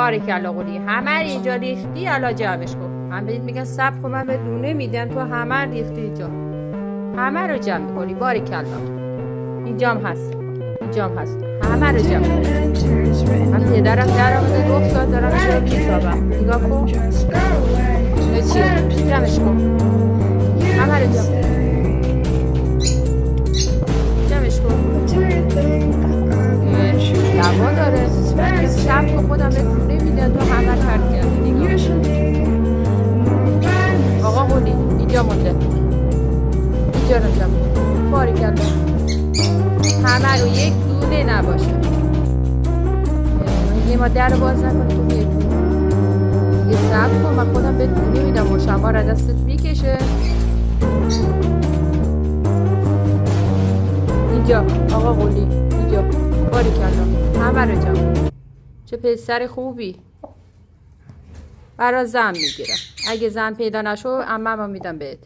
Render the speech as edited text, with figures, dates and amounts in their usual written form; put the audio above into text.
باریکلا قولی. همه رو اینجا ریختی، الان جمعش کن. من بهت میگم صبر کن، من به دونه میدم، تو همه رو ریختی اینجا. همه رو جمع میکنی. باریکلا. اینجام هست، اینجام هست. همه رو جمع کنی. من پدرم در آمده 9 سال دارم اینجا میسابم. نگاه کن. اینه چیه؟ جمعش کن. همه رو جمع کن. جمعش کن. دوا داره. من شب که خودم به دونه میدم، تو همه کرد کردی. آقا قولی اینجا مونده. اینجا رو جمع کن. باریکلا. همه رو یک دونه نباشه. یه ما در باز نکنی تو یک یه صبر کن، من خودم به دونه میدم. مشابه را دستت میکشه. اینجا آقا قولی اینجا. باریکلا. همه رو جمع. چه پسر خوبی. برا زن میگیرم. اگه زن پیدا نشو عمم میدم بهت.